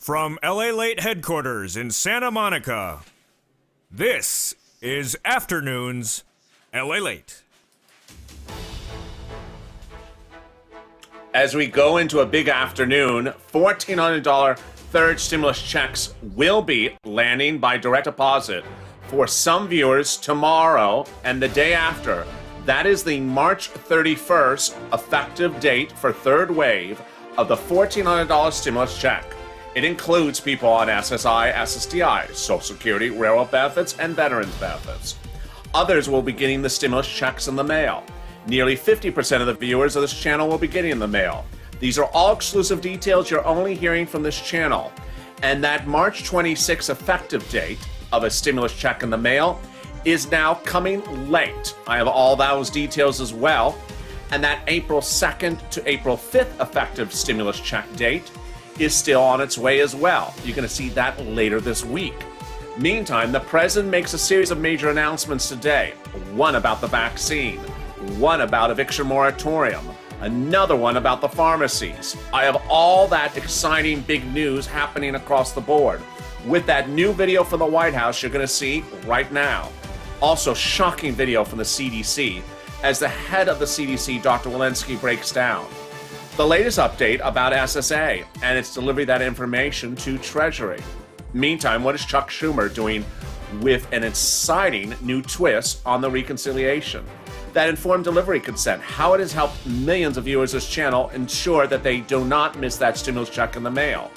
From LALATE headquarters in Santa Monica, this is Afternoons LALATE. As we go into a big afternoon, $1,400 third stimulus checks will be landing by direct deposit for some viewers tomorrow and the day after. That is the March 31st effective date for third wave of the $1,400 stimulus check. It includes people on SSI SSDI, Social Security, railroad benefits, and veterans benefits. Others will be getting the stimulus checks in the mail. Nearly 50% of the viewers of this channel will be getting in the mail. These are all exclusive details you're only hearing from this channel. And that March 26th effective date of a stimulus check in the mail is now coming late. I have all those details as well. And that April 2nd to April 5th effective stimulus check date is still on its way as well. You're going to see that later this week. Meantime, the president makes a series of major announcements today. One about the vaccine, one about eviction moratorium, another one about the pharmacies. I have all that exciting big news happening across the board. With that new video from the White House you're going to see right now. Also, shocking video from the CDC as the head of the CDC, Dr. Walensky, breaks down the latest update about SSA and its delivery of that information to Treasury. Meantime, what is Chuck Schumer doing with an exciting new twist on the reconciliation? That informed delivery consent, how it has helped millions of viewers of this channel ensure that they do not miss that stimulus check in the mail.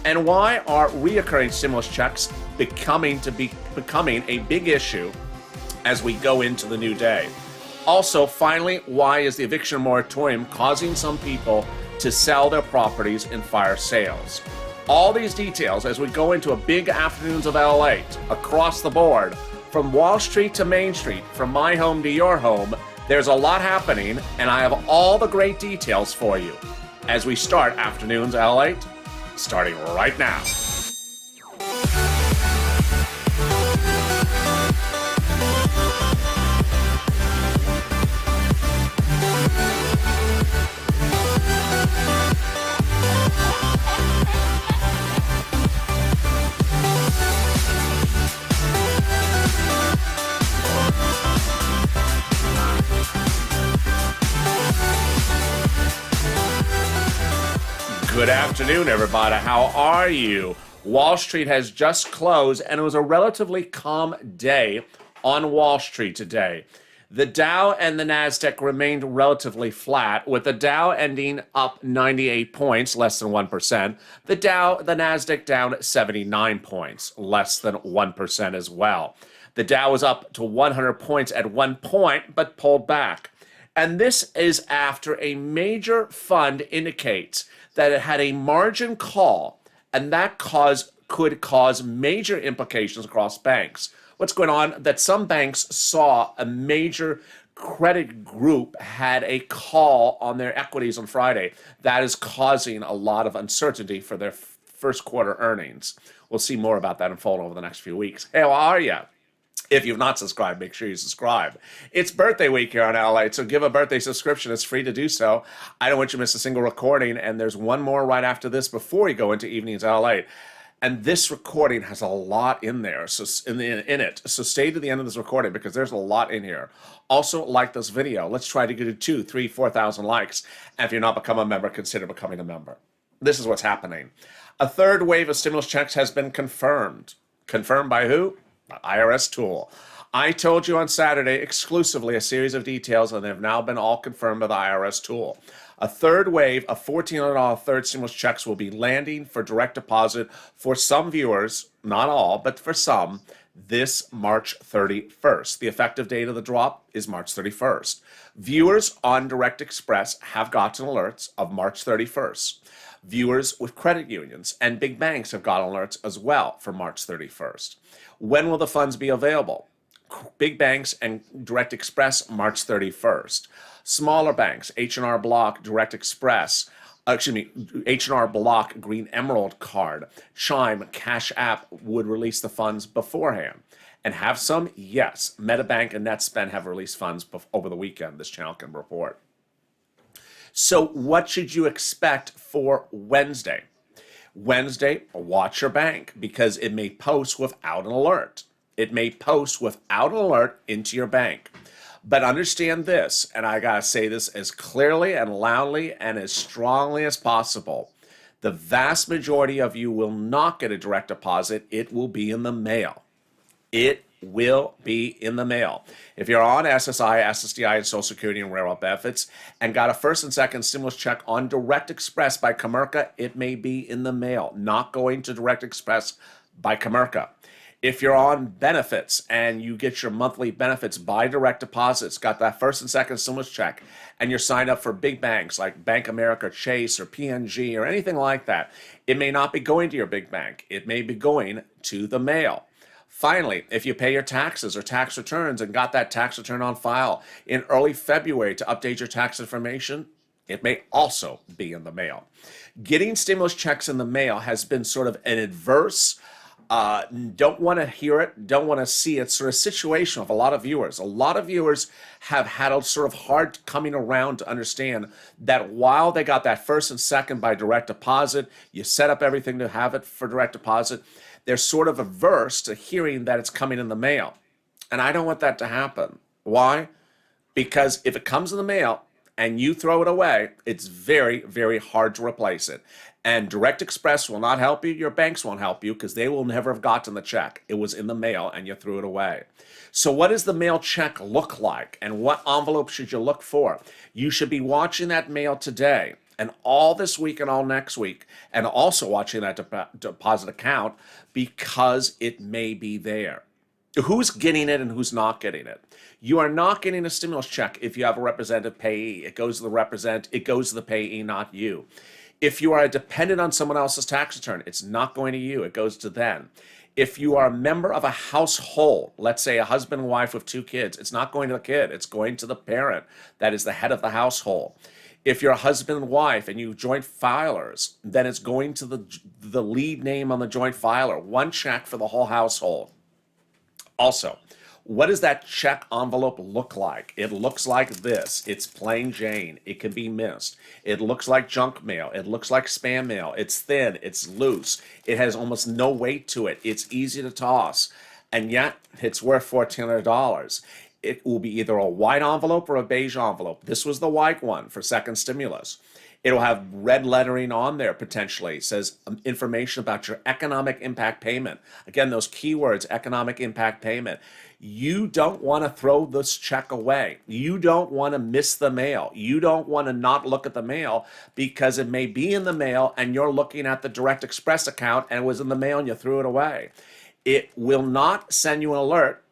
And why are reoccurring stimulus checks becoming a big issue as we go into the new day? Also, finally, why is the eviction moratorium causing some people to sell their properties in fire sales? All these details as we go into a big Afternoons of LALATE across the board, from Wall Street to Main Street, from my home to your home. There's a lot happening, and I have all the great details for you as we start Afternoons LALATE, starting right now. Good afternoon, everybody. How are you? Wall Street has just closed, and it was a relatively calm day on Wall Street today. The Dow and the NASDAQ remained relatively flat, with the Dow ending up 98 points, less than 1%. The NASDAQ down 79 points, less than 1% as well. The Dow was up to 100 points at one point, but pulled back. And this is after a major fund indicates that it had a margin call, and that could cause major implications across banks. What's going on? That some banks saw a major credit group had a call on their equities on Friday. That is causing a lot of uncertainty for their first quarter earnings. We'll see more about that unfold over the next few weeks. Hey, how are you? If you've not subscribed, make sure you subscribe. It's birthday week here on LALATE, so give a birthday subscription. It's free to do so. I don't want you to miss a single recording, and there's one more right after this before we go into Evenings LALATE. And this recording has a lot in there, so in it. So stay to the end of this recording because there's a lot in here. Also, like this video. Let's try to get to 2,000, 3,000, 4,000 likes. And if you're not become a member, consider becoming a member. This is what's happening. A third wave of stimulus checks has been confirmed. Confirmed by who? The IRS tool. I told you on Saturday exclusively a series of details, and they have now been all confirmed by the IRS tool. A third wave of $1,400 third stimulus checks will be landing for direct deposit for some viewers, not all, but for some, this March 31st. The effective date of the drop is March 31st. Viewers on Direct Express have gotten alerts of March 31st. Viewers with credit unions and big banks have gotten alerts as well for March 31st. When will the funds be available? Big banks and Direct Express, March 31st. Smaller banks, H&R Block, Direct Express, H&R Block, Green Emerald Card, Chime, Cash App would release the funds beforehand. And have some? Yes. MetaBank and NetSpend have released funds over the weekend, this channel can report. So what should you expect for Wednesday? Wednesday, watch your bank because it may post without an alert. It may post without an alert into your bank. But understand this, and I gotta say this as clearly and loudly and as strongly as possible. The vast majority of you will not get a direct deposit. It will be in the mail. It will be in the mail. If you're on SSI, SSDI, and Social Security and Railroad benefits and got a first and second stimulus check on Direct Express by Comerica, it may be in the mail, not going to Direct Express by Comerica. If you're on benefits and you get your monthly benefits by direct deposits, got that first and second stimulus check, and you're signed up for big banks like Bank America, Chase, or PNG, or anything like that, it may not be going to your big bank. It may be going to the mail. Finally, if you pay your taxes or tax returns and got that tax return on file in early February to update your tax information, it may also be in the mail. Getting stimulus checks in the mail has been sort of an adverse, don't want to hear it, don't want to see it sort of situation of a lot of viewers. A lot of viewers have had a sort of hard coming around to understand that while they got that first and second by direct deposit, you set up everything to have it for direct deposit, they're sort of averse to hearing that it's coming in the mail. And I don't want that to happen. Why? Because if it comes in the mail and you throw it away, it's very, very hard to replace it. And Direct Express will not help you. Your banks won't help you because they will never have gotten the check. It was in the mail and you threw it away. So what does the mail check look like? And what envelope should you look for? You should be watching that mail today and all this week and all next week, and also watching that deposit account because it may be there. Who's getting it and who's not getting it? You are not getting a stimulus check if you have a representative payee. It goes to the payee, not you. If you are dependent on someone else's tax return, it's not going to you, it goes to them. If you are a member of a household, let's say a husband and wife with 2 kids, it's not going to the kid, it's going to the parent that is the head of the household. If you're a husband and wife and you joint filers, then it's going to the lead name on the joint filer, one check for the whole household. Also, what does that check envelope look like? It looks like this. It's plain Jane. It can be missed. It looks like junk mail. It looks like spam mail. It's thin. It's loose. It has almost no weight to it. It's easy to toss. And yet, it's worth $1,400. It will be either a white envelope or a beige envelope. This was the white one for second stimulus. It'll have red lettering on there potentially. It says information about your economic impact payment. Again, those keywords, economic impact payment. You don't want to throw this check away. You don't want to miss the mail. You don't want to not look at the mail because it may be in the mail and you're looking at the Direct Express account and it was in the mail and you threw it away. It will not send you an alert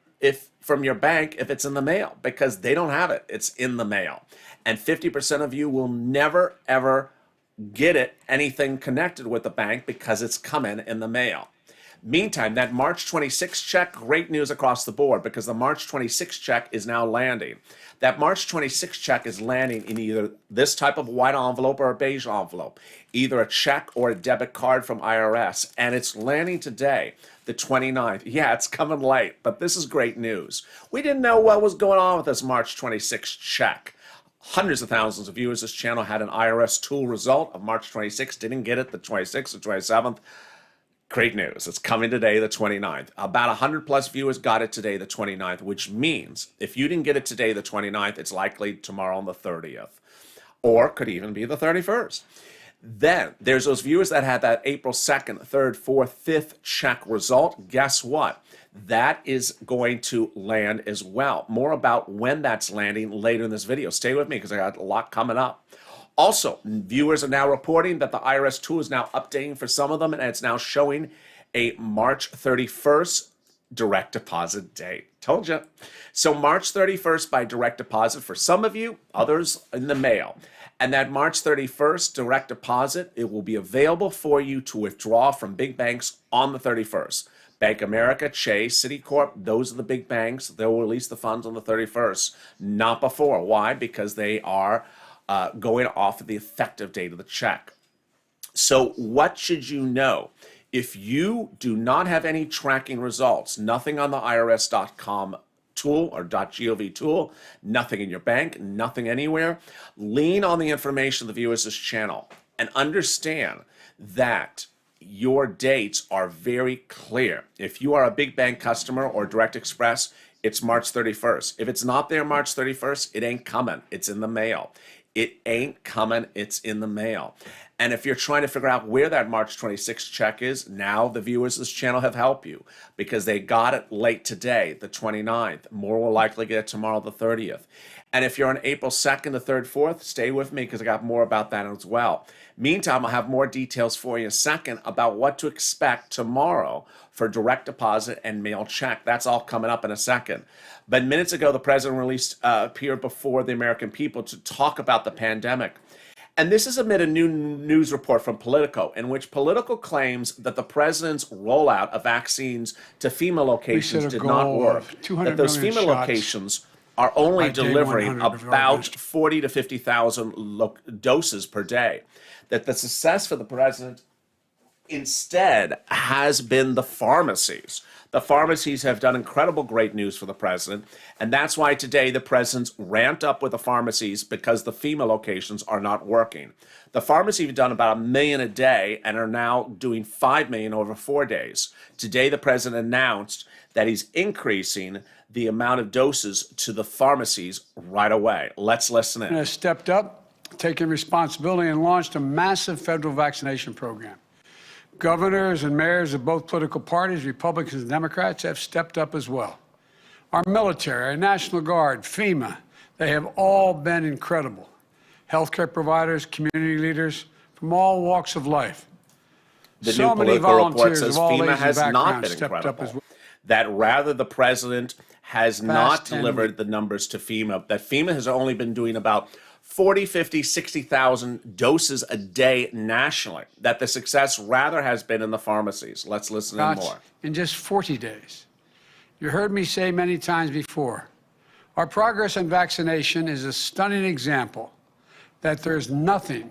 from your bank if it's in the mail because they don't have it. It's in the mail. And 50% of you will never, ever get anything connected with the bank because it's coming in the mail. Meantime, that March 26th check, great news across the board because the March 26th check is now landing. That March 26th check is landing in either this type of white envelope or a beige envelope, either a check or a debit card from IRS, and it's landing today, the 29th. Yeah, it's coming late, but this is great news. We didn't know what was going on with this March 26th check. Hundreds of thousands of viewers. This channel had an IRS tool result of March 26th, didn't get it the 26th or 27th. Great news. It's coming today, the 29th. About 100 plus viewers got it today, the 29th, which means if you didn't get it today, the 29th, it's likely tomorrow on the 30th, or could even be the 31st. Then there's those viewers that had that April 2nd, 3rd, 4th, 5th check result. Guess what? That is going to land as well. More about when that's landing later in this video. Stay with me because I got a lot coming up. Also, viewers are now reporting that the IRS tool is now updating for some of them, and it's now showing a March 31st direct deposit date. Told you. So March 31st by direct deposit for some of you, others in the mail. And that March 31st direct deposit, it will be available for you to withdraw from big banks on the 31st. Bank America, Chase, Citicorp, those are the big banks. They'll release the funds on the 31st, not before. Why? Because they are going off of the effective date of the check. So what should you know? If you do not have any tracking results, nothing on the IRS.com tool or .gov tool, nothing in your bank, nothing anywhere, lean on the information of the viewers of this channel and understand that your dates are very clear. If you are a big bank customer or Direct Express, it's March 31st. If it's not there March 31st, it ain't coming. It's in the mail. It ain't coming. It's in the mail. And if you're trying to figure out where that March 26th check is, now the viewers of this channel have helped you because they got it late today, the 29th. More will likely get it tomorrow, the 30th. And if you're on April 2nd, the 3rd, 4th, stay with me because I got more about that as well. Meantime, I'll have more details for you in a second about what to expect tomorrow for direct deposit and mail check. That's all coming up in a second. But minutes ago, the president appeared before the American people to talk about the pandemic. And this is amid a new news report from Politico, in which Politico claims that the president's rollout of vaccines to FEMA locations did not work. That those FEMA locations are only delivering about 40 to 50,000 doses per day. That the success for the president instead has been the pharmacies. The pharmacies have done incredible great news for the president, and that's why today the president's ramped up with the pharmacies because the FEMA locations are not working. The pharmacies have done about 1 million a day and are now doing 5 million over 4 days. Today the president announced that he's increasing the amount of doses to the pharmacies right away. Let's listen in. Has stepped up, taken responsibility, and launched a massive federal vaccination program. Governors and mayors of both political parties, Republicans and Democrats, have stepped up as well. Our military, our National Guard, FEMA, they have all been incredible. Healthcare providers, community leaders from all walks of life. The So new many Politico report volunteers says of all FEMA ages has and not backgrounds been stepped up as incredible. well. That rather the president has not 10 delivered the numbers to FEMA, that FEMA has only been doing about 40, 50, 60,000 doses a day nationally, that the success rather has been in the pharmacies. Let's listen in more. In just 40 days. You heard me say many times before, our progress in vaccination is a stunning example that there's nothing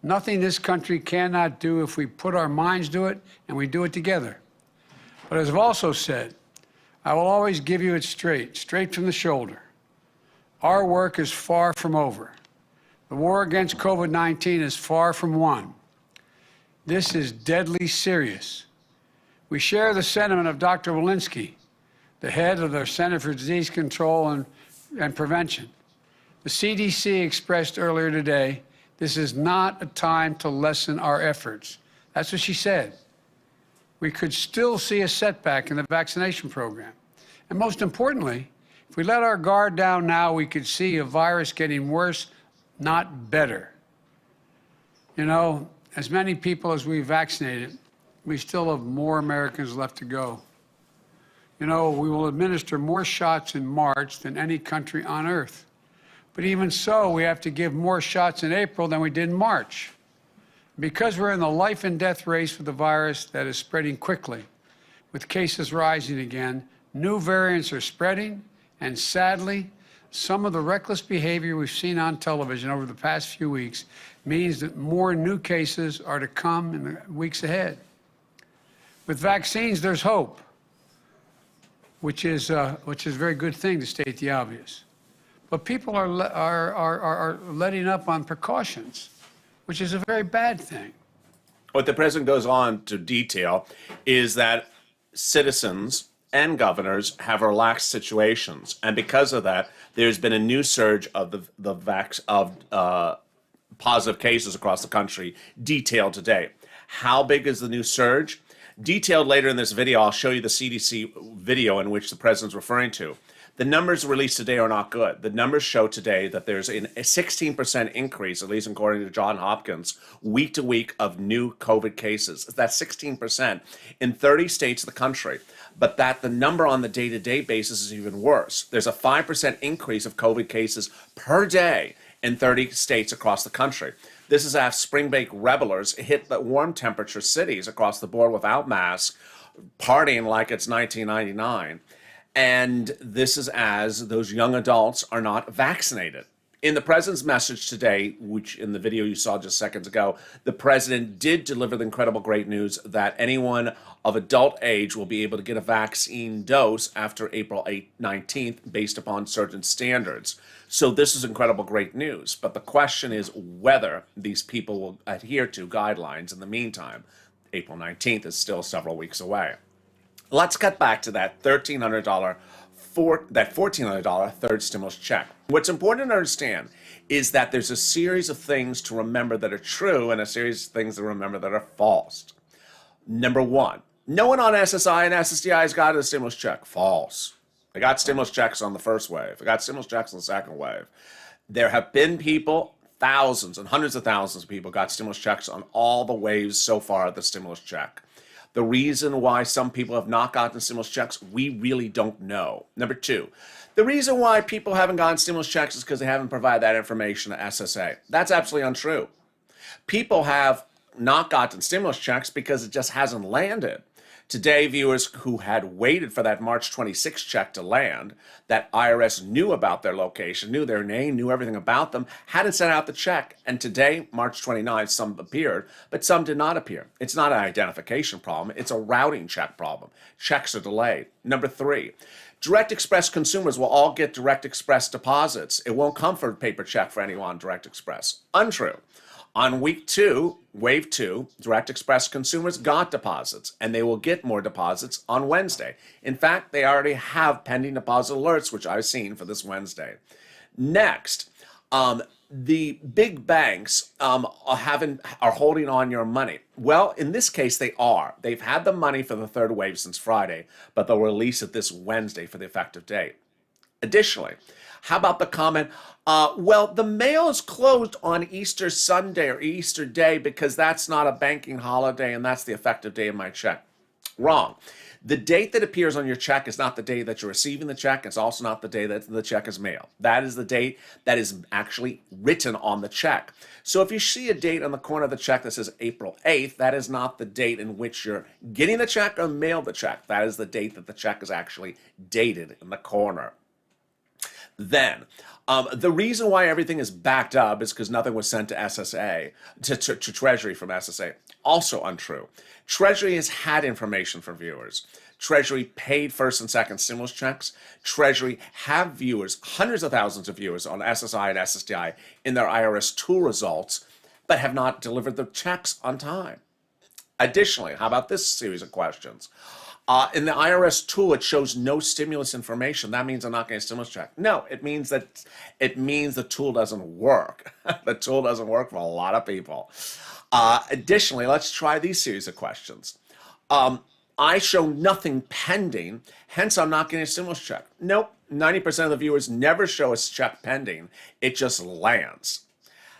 this country cannot do if we put our minds to it and we do it together. But as I've also said, I will always give you it straight from the shoulder. Our work is far from over. The war against COVID-19 is far from won. This is deadly serious. We share the sentiment of Dr. Walensky, the head of the Center for Disease Control and Prevention. The CDC expressed earlier today, this is not a time to lessen our efforts. That's what she said. We could still see a setback in the vaccination program. And most importantly, if we let our guard down now, we could see a virus getting worse, not better. You know, as many people as we vaccinated, we still have more Americans left to go. You know, we will administer more shots in March than any country on earth. But even so, we have to give more shots in April than we did in March. Because we're in the life and death race with the virus that is spreading quickly, with cases rising again, new variants are spreading, and sadly, some of the reckless behavior we've seen on television over the past few weeks means that more new cases are to come in the weeks ahead. With vaccines, there's hope, which is a very good thing, to state the obvious. But people are letting up on precautions, which is a very bad thing. What the president goes on to detail is that citizens and governors have relaxed situations, and because of that, there's been a new surge of positive cases across the country. Detailed today. How big is the new surge? Detailed later in this video. I'll show you the CDC video in which the president's referring to. The numbers released today are not good. The numbers show today that there's a 16% increase, at least according to Johns Hopkins, week to week of new COVID cases. That's 16% in 30 states of the country. But that the number on the day-to-day basis is even worse. There's a 5% increase of COVID cases per day in 30 states across the country. This is as spring break revelers hit the warm temperature cities across the board without masks, partying like it's 1999. And this is as those young adults are not vaccinated. In the president's message today, which in the video you saw just seconds ago, the president did deliver the incredible great news that anyone of adult age will be able to get a vaccine dose after April 19th based upon certain standards. So this is incredible great news. But the question is whether these people will adhere to guidelines in the meantime. April 19th is still several weeks away. Let's cut back to that $1,400 third stimulus check. What's important to understand is that there's a series of things to remember that are true and a series of things to remember that are false. Number one, no one on SSI and SSDI has got a stimulus check. False. They got stimulus checks on the first wave. They got stimulus checks on the second wave. There have been people, thousands and hundreds of thousands of people got stimulus checks on all the waves so far of the stimulus check. The reason why some people have not gotten stimulus checks, we really don't know. Number two, the reason why people haven't gotten stimulus checks is because they haven't provided that information to SSA. That's absolutely untrue. People have not gotten stimulus checks because it just hasn't landed. Today, viewers who had waited for that March 26 check to land, that IRS knew about their location, knew their name, knew everything about them, hadn't sent out the check. And today, March 29, some appeared, but some did not appear. It's not an identification problem. It's a routing check problem. Checks are delayed. Number three, Direct Express consumers will all get Direct Express deposits. It won't come for a paper check for anyone on Direct Express. Untrue. On week two, wave two, Direct Express consumers got deposits, and they will get more deposits on Wednesday. In fact, they already have pending deposit alerts, which I've seen for this Wednesday. Next, the big banks are holding on your money. Well, in this case, they are. They've had the money for the third wave since Friday, but they'll release it this Wednesday for the effective date. Additionally, how about the comment, well, the mail is closed on Easter Sunday or Easter Day because that's not a banking holiday and that's the effective day of my check. Wrong. The date that appears on your check is not the day that you're receiving the check. It's also not the day that the check is mailed. That is the date that is actually written on the check. So if you see a date on the corner of the check that says April 8th, that is not the date in which you're getting the check or mailed the check. That is the date that the check is actually dated in the corner. Then, the reason why everything is backed up is because nothing was sent to SSA, to Treasury from SSA. Also untrue. Treasury has had information for viewers. Treasury paid first and second stimulus checks. Treasury have viewers, hundreds of thousands of viewers on SSI and SSDI in their IRS tool results, but have not delivered the checks on time. Additionally, how about this series of questions? In the IRS tool, it shows no stimulus information. That means I'm not getting a stimulus check. No, it means the tool doesn't work. The tool doesn't work for a lot of people. Additionally, let's try these series of questions. I show nothing pending, hence I'm not getting a stimulus check. Nope, 90% of the viewers never show a check pending. It just lands.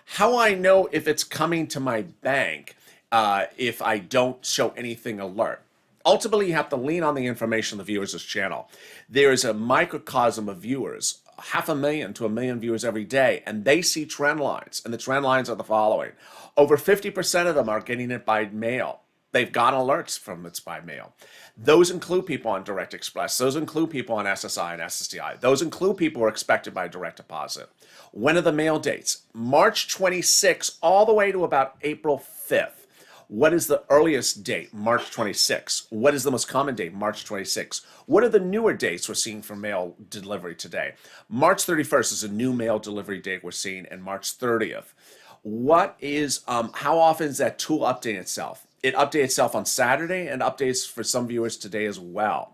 How I know if it's coming to my bank if I don't show anything alert? Ultimately, you have to lean on the information of the viewers' channel. There is a microcosm of viewers, 500,000 to 1 million viewers every day, and they see trend lines, and the trend lines are the following. Over 50% of them are getting it by mail. They've got alerts from it's by mail. Those include people on Direct Express. Those include people on SSI and SSDI. Those include people who are expected by direct deposit. When are the mail dates? March 26 all the way to about April 5th. What is the earliest date? March 26. What is the most common date? March 26. What are the newer dates we're seeing for mail delivery today? March 31st is a new mail delivery date we're seeing, and March 30th. What is, how often is that tool updating itself? It updates itself on Saturday and updates for some viewers today as well.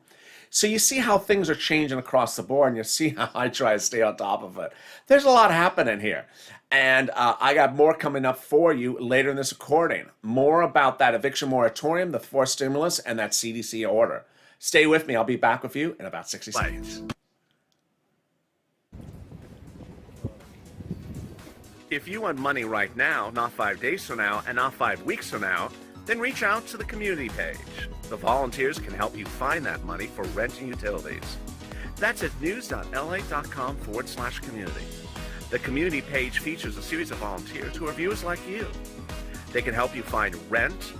So you see how things are changing across the board, and you see how I try to stay on top of it. There's a lot happening here. And I got more coming up for you later in this recording. More about that eviction moratorium, the forced stimulus, and that CDC order. Stay with me. I'll be back with you in about 60 seconds. If you want money right now, not 5 days from now, and not 5 weeks from now, then reach out to the community page. The volunteers can help you find that money for rent and utilities. That's at news.la.com/community. The community page features a series of volunteers who are viewers like you. They can help you find rent,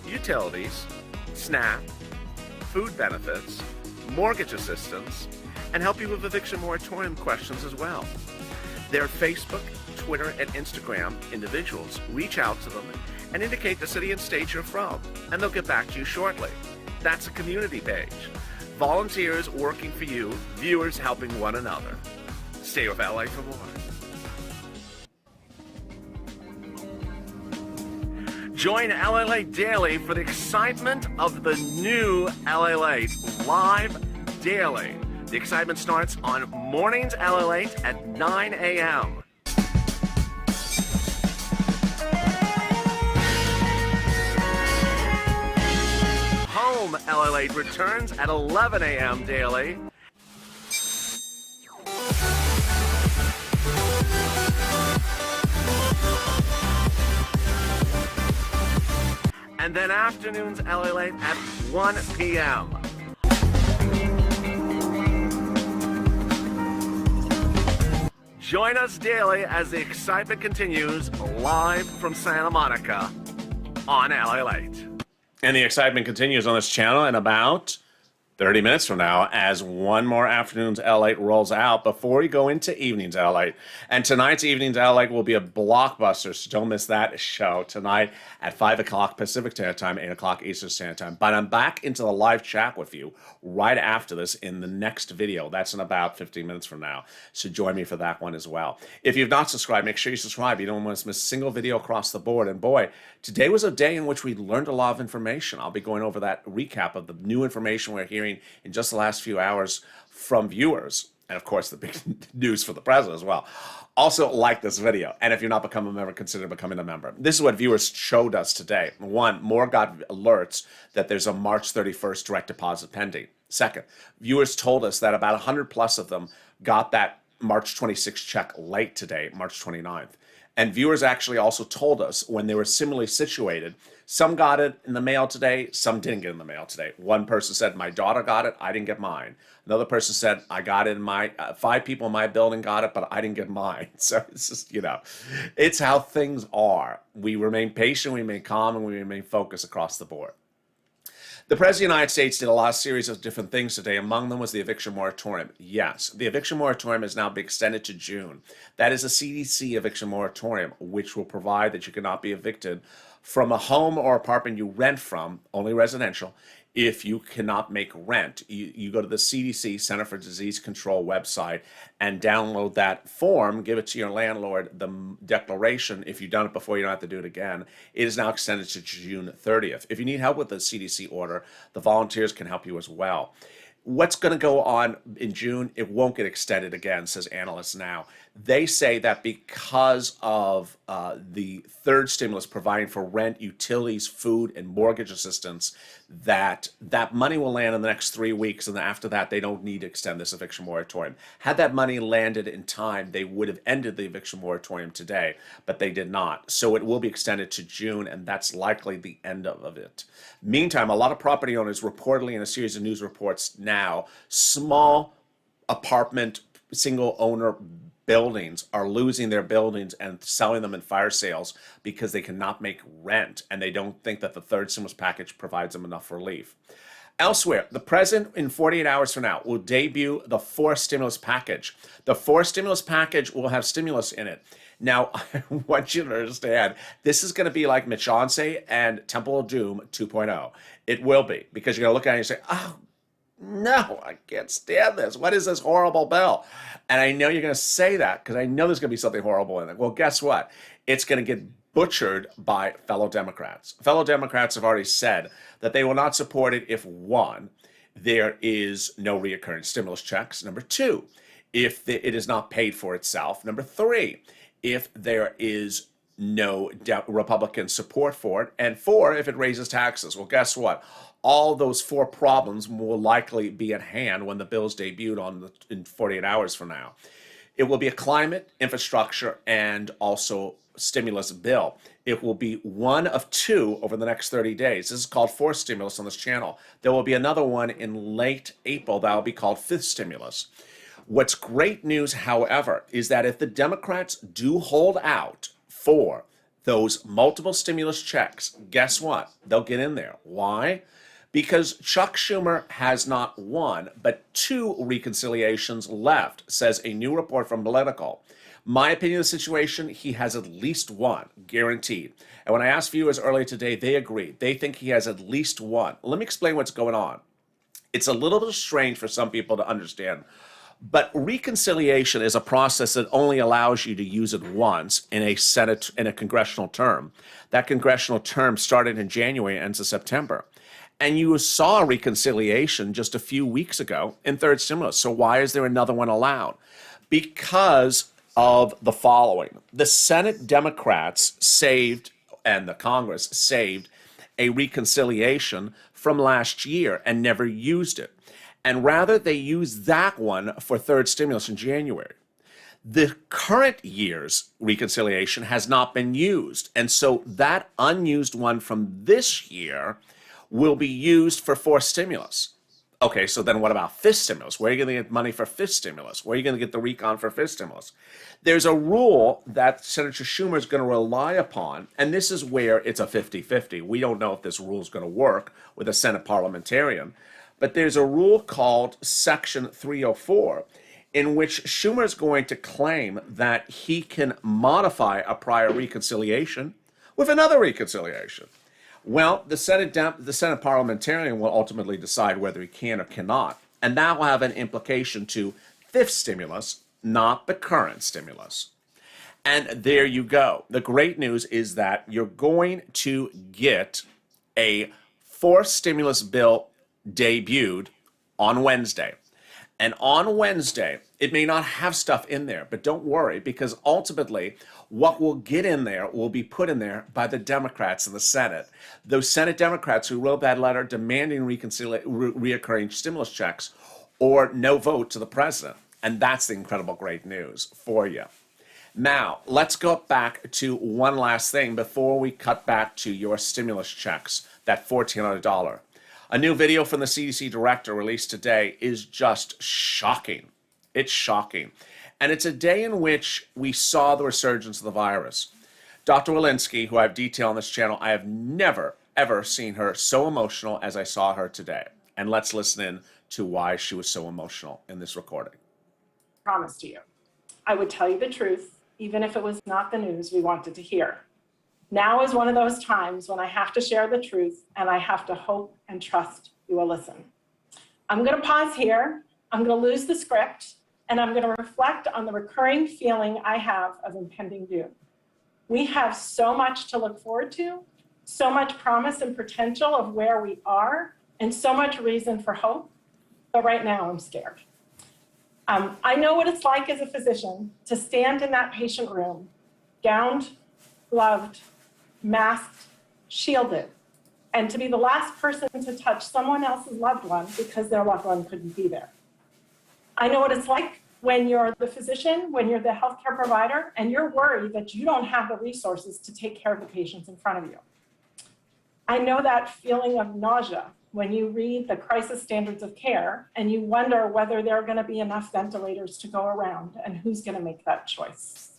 utilities, SNAP, food benefits, mortgage assistance, and help you with eviction moratorium questions as well. Their Facebook, Twitter, and Instagram individuals reach out to them and indicate the city and state you're from, and they'll get back to you shortly. That's a community page. Volunteers working for you, viewers helping one another. Stay with LA for more. Join LALATE Daily for the excitement of the new LALATE live daily. The excitement starts on mornings LALATE at 9 a.m. Home LALATE returns at 11 a.m. daily. And then afternoons LALATE at 1 p.m. Join us daily as the excitement continues live from Santa Monica on LALATE. And the excitement continues on this channel in about 30 minutes from now as one more afternoon's LALATE rolls out before we go into evening's LALATE. And tonight's evening's LALATE will be a blockbuster, so don't miss that show tonight at 5 o'clock Pacific Standard Time, 8 o'clock Eastern Standard Time. But I'm back into the live chat with you right after this in the next video. That's in about 15 minutes from now, so join me for that one as well. If you've not subscribed, make sure you subscribe. You don't want to miss a single video across the board. And boy, today was a day in which we learned a lot of information. I'll be going over that recap of the new information we're hearing in just the last few hours from viewers. And of course, the big news for the president as well. Also, like this video. And if you're not becoming a member, consider becoming a member. This is what viewers showed us today. One, more got alerts that there's a March 31st direct deposit pending. Second, viewers told us that about 100 plus of them got that March 26th check late today, March 29th. And viewers actually also told us when they were similarly situated, some got it in the mail today, some didn't get it in the mail today. One person said, my daughter got it, I didn't get mine. Another person said, I got it in my, 5 people in my building got it, but I didn't get mine. So it's just, it's how things are. We remain patient, we remain calm, and we remain focused across the board. The President of the United States did a lot of series of different things today. Among them was the eviction moratorium. Yes, the eviction moratorium has now been extended to June. That is a CDC eviction moratorium, which will provide that you cannot be evicted from a home or apartment you rent from, only residential, if you cannot make rent. You go to the CDC, Center for Disease Control website, and download that form, give it to your landlord, the declaration. If you've done it before, you don't have to do it again. It is now extended to June 30th. If you need help with the CDC order, the volunteers can help you as well. What's going to go on in June? It won't get extended again, says analysts now. They say that because of the third stimulus providing for rent, utilities, food, and mortgage assistance, that money will land in the next 3 weeks, and after that, they don't need to extend this eviction moratorium. Had that money landed in time, they would have ended the eviction moratorium today, but they did not. So it will be extended to June, and that's likely the end of it. Meantime, a lot of property owners reportedly in a series of news reports now, small apartment, single owner buildings are losing their buildings and selling them in fire sales because they cannot make rent, and they don't think that the third stimulus package provides them enough relief. Elsewhere, the president in 48 hours from now will debut the fourth stimulus package. The fourth stimulus package will have stimulus in it. Now, I want you to understand, this is going to be like Michonce and Temple of Doom 2.0. It will be, because you're going to look at it and you say, oh, no, I can't stand this. What is this horrible bill? And I know you're going to say that because I know there's going to be something horrible in it. Well, guess what? It's going to get butchered by fellow Democrats. Fellow Democrats have already said that they will not support it if, one, there is no reoccurring stimulus checks. Number two, if it is not paid for itself. Number three, if there is no Republican support for it. And four, if it raises taxes. Well, guess what? All those four problems will likely be at hand when the bill's debuted in 48 hours from now. It will be a climate, infrastructure, and also stimulus bill. It will be one of two over the next 30 days. This is called fourth stimulus on this channel. There will be another one in late April that will be called fifth stimulus. What's great news, however, is that if the Democrats do hold out for those multiple stimulus checks, guess what? They'll get in there. Why? Because Chuck Schumer has not one, but two reconciliations left, says a new report from Political. My opinion of the situation, he has at least one, guaranteed. And when I asked viewers earlier today, they agreed. They think he has at least one. Let me explain what's going on. It's a little bit strange for some people to understand, But reconciliation is a process that only allows you to use it once in a congressional term. That congressional term started in January and ends in September. And you saw reconciliation just a few weeks ago in third stimulus. So why is there another one allowed? Because of the following. The Senate Democrats saved, and the Congress saved, a reconciliation from last year and never used it. And rather, they used that one for third stimulus in January. The current year's reconciliation has not been used. And so that unused one from this year will be used for fourth stimulus. Okay, so then what about fifth stimulus? Where are you going to get money for fifth stimulus? Where are you going to get the recon for fifth stimulus? There's a rule that Senator Schumer is going to rely upon, and this is where it's a 50-50. We don't know if this rule is going to work with a Senate parliamentarian, but there's a rule called Section 304 in which Schumer is going to claim that he can modify a prior reconciliation with another reconciliation. Well, the Senate parliamentarian will ultimately decide whether he can or cannot, and that will have an implication to fifth stimulus, not the current stimulus. And there you go. The great news is that you're going to get a fourth stimulus bill debuted on Wednesday. And on Wednesday, it may not have stuff in there, but don't worry, because ultimately what will get in there will be put in there by the Democrats in the Senate. Those Senate Democrats who wrote that letter demanding reoccurring stimulus checks or no vote to the president. And that's the incredible great news for you. Now, let's go back to one last thing before we cut back to your stimulus checks, that $1,400. A new video from the CDC director released today is just shocking. It's shocking. And it's a day in which we saw the resurgence of the virus. Dr. Walensky, who I've detailed on this channel, I have never, ever seen her so emotional as I saw her today. And let's listen in to why she was so emotional in this recording. Promise to you, I would tell you the truth, even if it was not the news we wanted to hear. Now is one of those times when I have to share the truth and I have to hope and trust you will listen. I'm going to pause here. I'm going to lose the script and I'm going to reflect on the recurring feeling I have of impending doom. We have so much to look forward to, so much promise and potential of where we are, and so much reason for hope, but right now I'm scared. I know what it's like as a physician to stand in that patient room, gowned, gloved, masked, shielded, and to be the last person to touch someone else's loved one because their loved one couldn't be there. I know what it's like when you're the physician, when you're the healthcare provider, and you're worried that you don't have the resources to take care of the patients in front of you. I know that feeling of nausea when you read the crisis standards of care and you wonder whether there are going to be enough ventilators to go around and who's going to make that choice.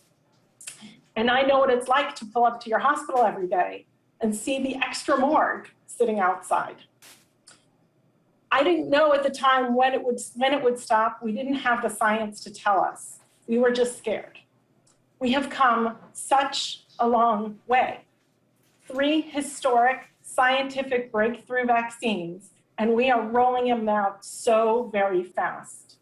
And I know what it's like to pull up to your hospital every day and see the extra morgue sitting outside. I didn't know at the time when it would stop. We didn't have the science to tell us. We were just scared. We have come such a long way. 3 historic scientific breakthrough vaccines, and we are rolling them out so very fast.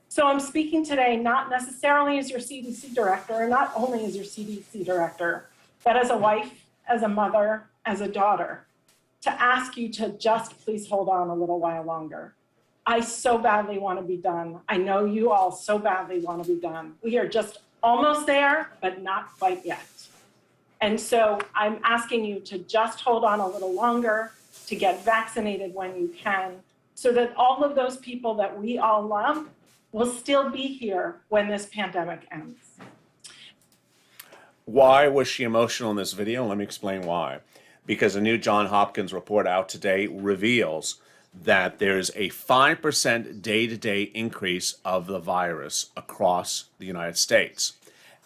So I'm speaking today not necessarily as your CDC director, or not only as your CDC director, but as a wife, as a mother, as a daughter, to ask you to just please hold on a little while longer. I so badly want to be done. I know you all so badly want to be done. We are just almost there, but not quite yet. And so I'm asking you to just hold on a little longer, to get vaccinated when you can, so that all of those people that we all love will still be here when this pandemic ends. Why was she emotional in this video? Let me explain why. Because a new Johns Hopkins report out today reveals that there's a 5% day-to-day increase of the virus across the United States,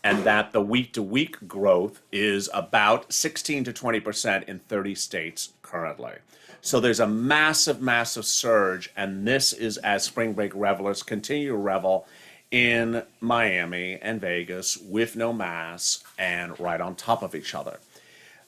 and that the week-to-week growth is about 16 to 20% in 30 states currently. So there's a massive, massive surge, and this is as spring break revelers continue to revel in Miami and Vegas with no masks and right on top of each other.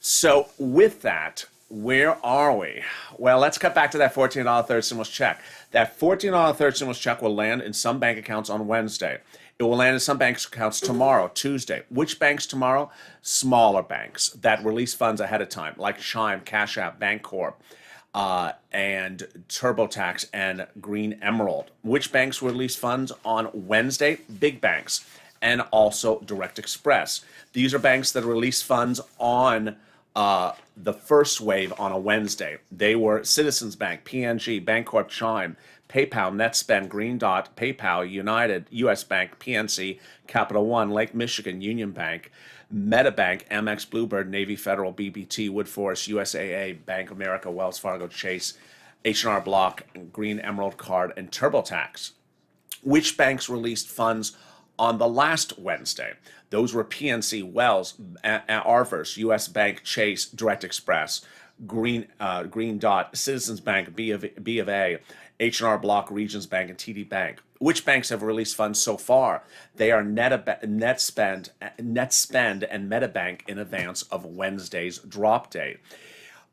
So with that, Where are we? Well, let's cut back to that $14 third stimulus check. That $14 third stimulus check will land in some bank accounts on Wednesday. It will land in some bank accounts tomorrow, Tuesday. Which banks tomorrow? Smaller banks that release funds ahead of time, like Chime, Cash App, Bancorp, and TurboTax and Green Emerald. Which banks release funds on Wednesday? Big banks, and also Direct Express. These are banks that release funds on the first wave on a Wednesday. They were Citizens Bank, PNG, Bancorp, Chime, PayPal, NetSpend, Green Dot, PayPal, United, US Bank, PNC, Capital One, Lake Michigan, Union Bank, MetaBank, Amex, Bluebird, Navy Federal, BBT, Woodforest, USAA, Bank of America, Wells Fargo, Chase, H&R Block, Green Emerald Card, and TurboTax. Which banks released funds on the last Wednesday? Those were PNC, Wells, Arvers, US Bank, Chase, Direct Express, Green Dot, Citizens Bank, B of A, H&R Block, Regions Bank, and TD Bank. Which banks have released funds so far? They are NetSpend, and MetaBank in advance of Wednesday's drop date.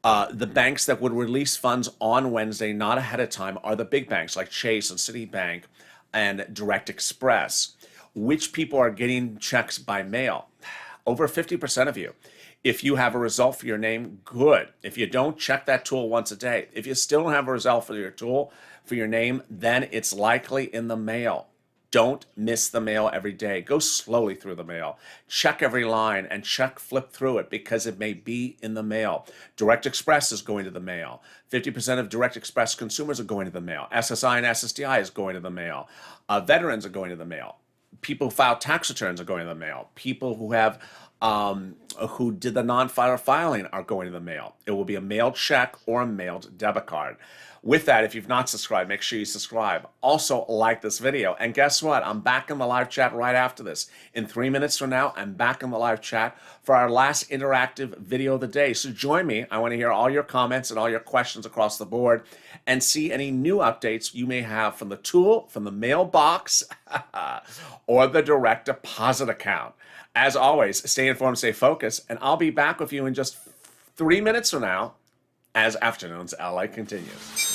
The banks that would release funds on Wednesday, not ahead of time, are the big banks like Chase and Citibank and Direct Express. Which people are getting checks by mail? Over 50% of you. If you have a result for your name, good. If you don't, check that tool once a day. If you still don't have a result for your tool, for your name, then it's likely in the mail. Don't miss the mail every day. Go slowly through the mail. Check every line and flip through it because it may be in the mail. Direct Express is going to the mail. 50% of Direct Express consumers are going to the mail. SSI and SSDI is going to the mail. Veterans are going to the mail. People who file tax returns are going to the mail. People who have who did the filing are going to the mail. It will be a mailed check or a mailed debit card. With that, if you've not subscribed, make sure you subscribe. Also, like this video. And guess what? I'm back in the live chat right after this. In 3 minutes from now, I'm back in the live chat for our last interactive video of the day. So join me. I want to hear all your comments and all your questions across the board and see any new updates you may have from the tool, from the mailbox, or the direct deposit account. As always, stay informed, stay focused, and I'll be back with you in just 3 minutes from now as Afternoons LA continues.